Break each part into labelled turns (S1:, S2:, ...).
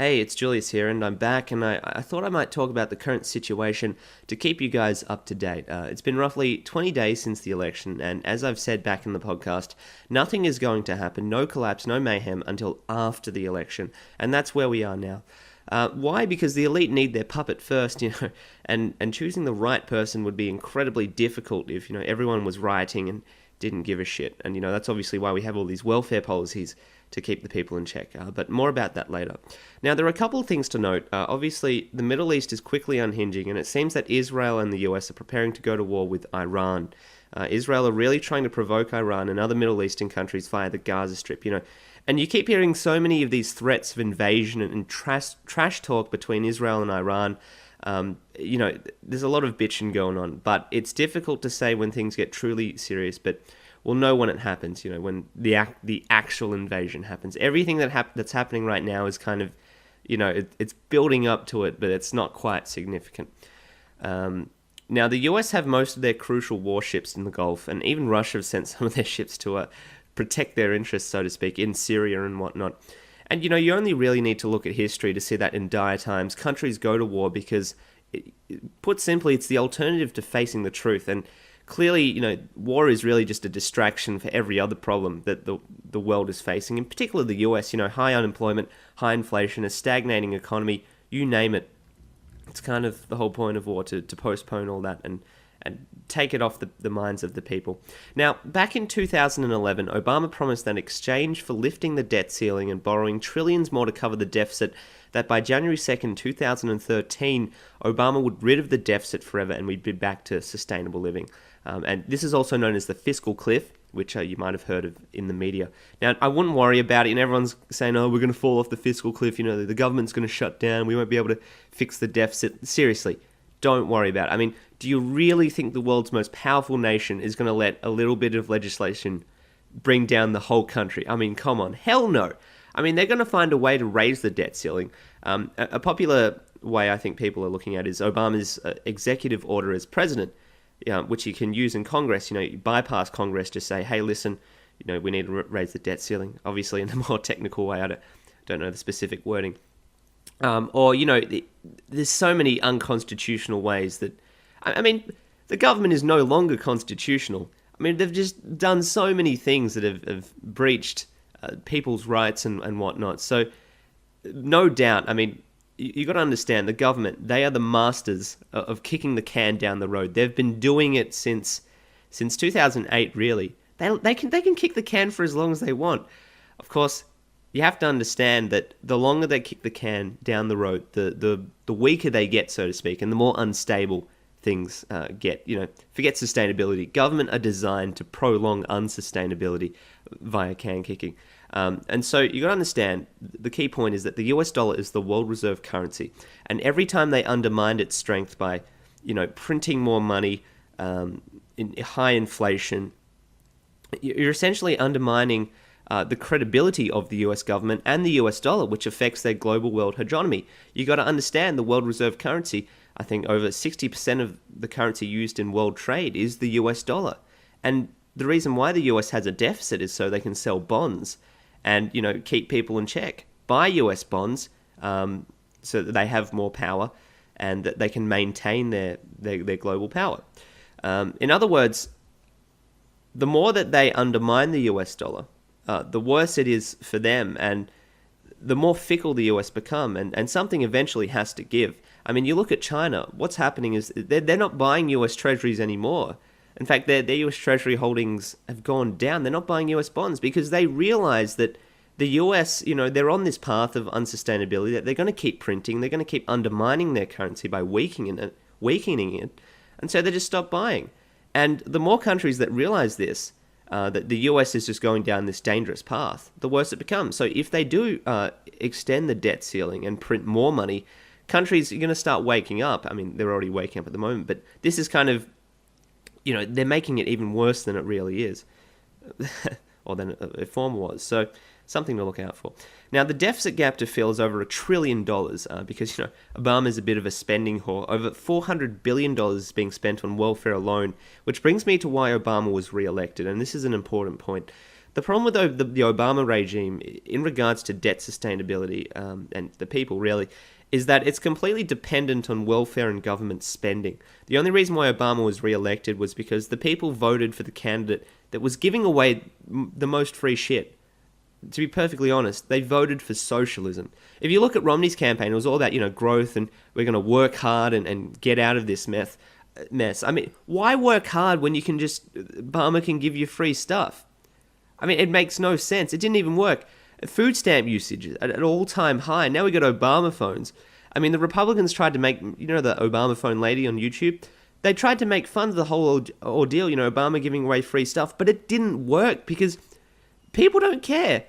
S1: Hey, it's Julius here, and I'm back, and I thought I might talk about the current situation to keep you guys up to date. It's been roughly 20 days since the election, and as I've said back in the podcast, nothing is going to happen, no collapse, no mayhem, until after the election, and that's where we are now. Why? Because the elite need their puppet first, and choosing the right person would be incredibly difficult if, everyone was rioting and didn't give a shit. And, that's obviously why we have all these welfare policies to keep the people in check. But more about that later. Now, there are a couple of things to note. Obviously, the Middle East is quickly unhinging, and it seems that Israel and the US are preparing to go to war with Iran. Israel are really trying to provoke Iran and other Middle Eastern countries via the Gaza Strip, And you keep hearing so many of these threats of invasion and trash talk between Israel and Iran. There's a lot of bitching going on, but it's difficult to say when things get truly serious, but we'll know when it happens, when the actual invasion happens. Everything that's happening right now is kind of, it's building up to it, but it's not quite significant. Now, the US have most of their crucial warships in the Gulf, and even Russia have sent some of their ships to protect their interests, so to speak, in Syria and whatnot. And, you only really need to look at history to see that in dire times, countries go to war because, put simply, it's the alternative to facing the truth. And clearly, war is really just a distraction for every other problem that the world is facing, in particular the US, high unemployment, high inflation, a stagnating economy, you name it. It's kind of the whole point of war, to postpone all that and take it off the minds of the people. Now, back in 2011, Obama promised that in exchange for lifting the debt ceiling and borrowing trillions more to cover the deficit, that by January 2nd, 2013, Obama would rid of the deficit forever and we'd be back to sustainable living. And this is also known as the fiscal cliff, which you might have heard of in the media. Now, I wouldn't worry about it, and everyone's saying, oh, we're going to fall off the fiscal cliff, the government's going to shut down, we won't be able to fix the deficit. Seriously, don't worry about it. I mean, do you really think the world's most powerful nation is going to let a little bit of legislation bring down the whole country? I mean, come on. Hell no. I mean, they're going to find a way to raise the debt ceiling. A popular way I think people are looking at is Obama's executive order as president, which you can use in Congress. You bypass Congress, just say, hey, listen, we need to raise the debt ceiling. Obviously, in a more technical way, I don't know the specific wording. There's so many unconstitutional ways that, I mean, the government is no longer constitutional. I mean, they've just done so many things that have breached people's rights and whatnot. So, no doubt, I mean, you got to understand, the government, they are the masters of kicking the can down the road. They've been doing it since 2008, really. They can kick the can for as long as they want. Of course, you have to understand that the longer they kick the can down the road, the weaker they get, so to speak, and the more unstable things get. Forget sustainability. Government are designed to prolong unsustainability via can kicking. And so you got to understand, the key point is that the US dollar is the world reserve currency. And every time they undermined its strength by, printing more money, in high inflation, you're essentially undermining the credibility of the US government and the US dollar, which affects their global world hegemony. You got to understand the world reserve currency. I think over 60% of the currency used in world trade is the US dollar. And the reason why the US has a deficit is so they can sell bonds and, keep people in check. Buy US bonds so that they have more power and that they can maintain their global power. In other words, the more that they undermine the US dollar, the worse it is for them, and the more fickle the US become, and something eventually has to give. I mean, you look at China, what's happening is they're not buying US treasuries anymore. In fact, their US treasury holdings have gone down. They're not buying US bonds because they realize that the US, they're on this path of unsustainability, that they're going to keep printing, they're going to keep undermining their currency by weakening it, and so they just stop buying. And the more countries that realize this, that the US is just going down this dangerous path, the worse it becomes. So if they do extend the debt ceiling and print more money, countries are going to start waking up. I mean, they're already waking up at the moment, but this is kind of, they're making it even worse than it really is, or than it former was. So something to look out for. Now, the deficit gap to fill is over $1 trillion because, Obama's a bit of a spending whore. Over $400 billion is being spent on welfare alone, which brings me to why Obama was re-elected, and this is an important point. The problem with the Obama regime in regards to debt sustainability and the people really is that it's completely dependent on welfare and government spending. The only reason why Obama was re-elected was because the people voted for the candidate that was giving away the most free shit. To be perfectly honest, they voted for socialism. If you look at Romney's campaign, it was all about, growth and we're going to work hard and get out of this mess. I mean, why work hard when Obama can give you free stuff? I mean, it makes no sense. It didn't even work. Food stamp usage at an all-time high. Now we got Obama phones. I mean, the Republicans tried to make, the Obama phone lady on YouTube? They tried to make fun of the whole ordeal, Obama giving away free stuff, but it didn't work because people don't care.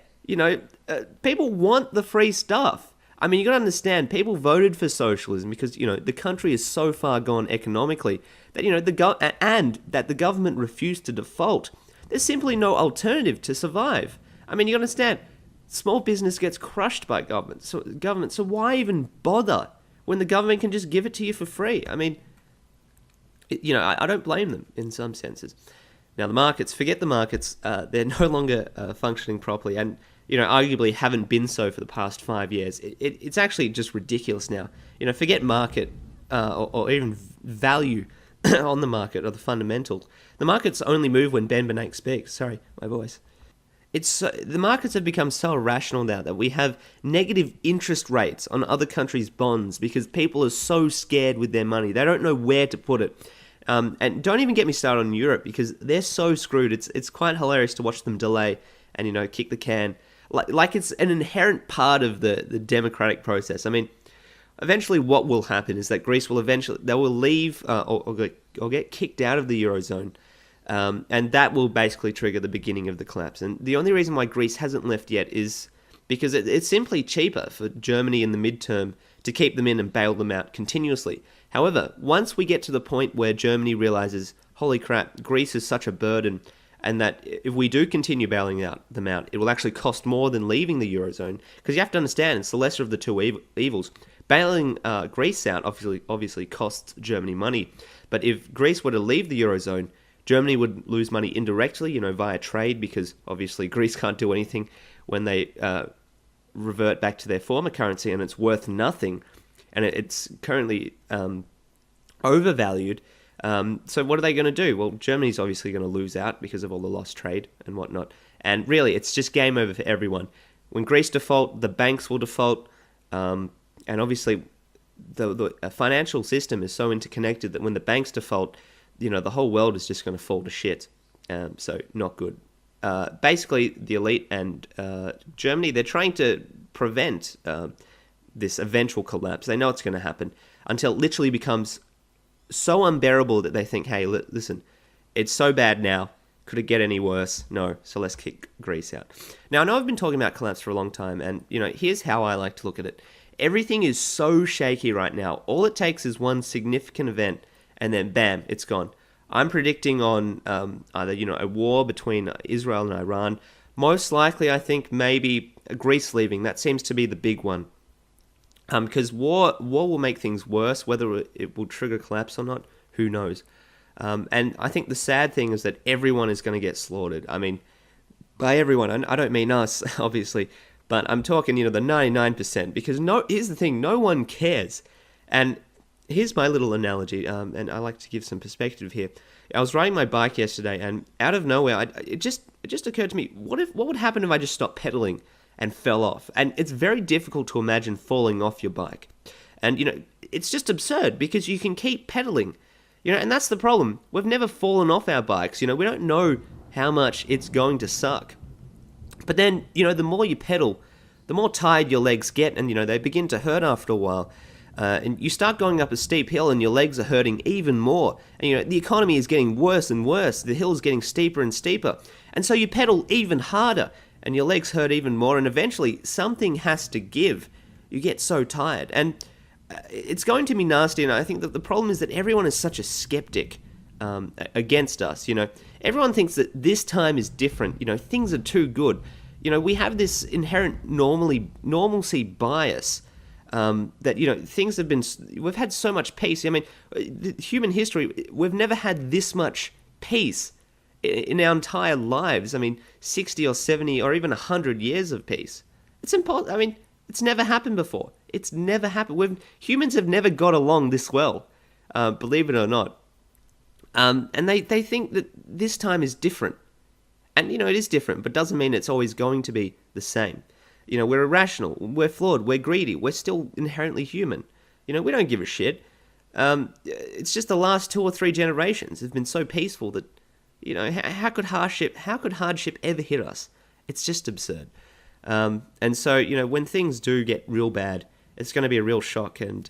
S1: People want the free stuff. I mean, you got to understand, people voted for socialism because, the country is so far gone economically that, that the government refused to default. There's simply no alternative to survive. I mean, you understand, small business gets crushed by government. So why even bother when the government can just give it to you for free? I mean, I don't blame them in some senses. Now, the markets, forget the markets. They're no longer functioning properly and, arguably haven't been so for the past 5 years. It's actually just ridiculous now. Forget market or even value on the market or the fundamentals. The markets only move when Ben Bernanke speaks. Sorry, my voice. The markets have become so irrational now that we have negative interest rates on other countries' bonds because people are so scared with their money. They don't know where to put it. And don't even get me started on Europe because they're so screwed. It's quite hilarious to watch them delay and, kick the can. Like it's an inherent part of the democratic process. I mean, eventually what will happen is that Greece will leave or get kicked out of the Eurozone. And that will basically trigger the beginning of the collapse. And the only reason why Greece hasn't left yet is because it's simply cheaper for Germany in the midterm to keep them in and bail them out continuously. However, once we get to the point where Germany realizes, holy crap, Greece is such a burden, and that if we do continue bailing them out, it will actually cost more than leaving the Eurozone. Because you have to understand, it's the lesser of the two evils. Bailing Greece out obviously costs Germany money. But if Greece were to leave the Eurozone, Germany would lose money indirectly, via trade, because obviously Greece can't do anything when they revert back to their former currency and it's worth nothing. And it's currently overvalued. So what are they going to do? Well, Germany's obviously going to lose out because of all the lost trade and whatnot. And really, it's just game over for everyone. When Greece default, the banks will default. And obviously, the financial system is so interconnected that when the banks default, the whole world is just going to fall to shit. So not good. Basically, the elite and Germany, they're trying to prevent this eventual collapse. They know it's going to happen until it literally becomes so unbearable that they think, hey, listen, it's so bad now. Could it get any worse? No. So let's kick Greece out. Now, I know I've been talking about collapse for a long time, and, here's how I like to look at it. Everything is so shaky right now. All it takes is one significant event, and then bam, it's gone. I'm predicting on either, a war between Israel and Iran. Most likely, I think maybe Greece leaving. That seems to be the big one. Because war will make things worse. Whether it will trigger collapse or not, who knows? And I think the sad thing is that everyone is going to get slaughtered. I mean, by everyone, I don't mean us, obviously, but I'm talking, the 99%. Because here's the thing, no one cares. And here's my little analogy, and I like to give some perspective here. I was riding my bike yesterday, and out of nowhere, it just occurred to me, what would happen if I just stopped pedaling and fell off? And it's very difficult to imagine falling off your bike. And, it's just absurd because you can keep pedaling, and that's the problem. We've never fallen off our bikes, we don't know how much it's going to suck. But then, the more you pedal, the more tired your legs get, and, they begin to hurt after a while. And you start going up a steep hill and your legs are hurting even more. And, the economy is getting worse and worse. The hill's getting steeper and steeper. And so you pedal even harder and your legs hurt even more. And eventually something has to give. You get so tired. And it's going to be nasty. And I think that the problem is that everyone is such a skeptic against us. Everyone thinks that this time is different. Things are too good. We have this inherent normalcy bias. That, things have been, we've had so much peace. I mean, human history, we've never had this much peace in our entire lives. I mean, 60 or 70 or even 100 years of peace. It's impossible. I mean, it's never happened before. It's never happened. Humans have never got along this well, believe it or not. And they think that this time is different. And, it is different, but doesn't mean it's always going to be the same. We're irrational, we're flawed, we're greedy, we're still inherently human. We don't give a shit. It's just the last 2 or 3 generations have been so peaceful that, how could hardship ever hit us? It's just absurd. And so, when things do get real bad, it's going to be a real shock, and,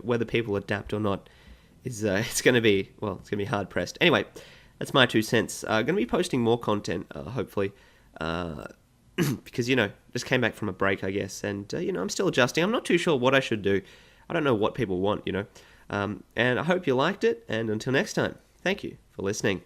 S1: whether people adapt or not is, it's going to be hard pressed. Anyway, that's my 2 cents. Going to be posting more content, hopefully, because, just came back from a break, I guess, and, I'm still adjusting. I'm not too sure what I should do. I don't know what people want, and I hope you liked it, and until next time, thank you for listening.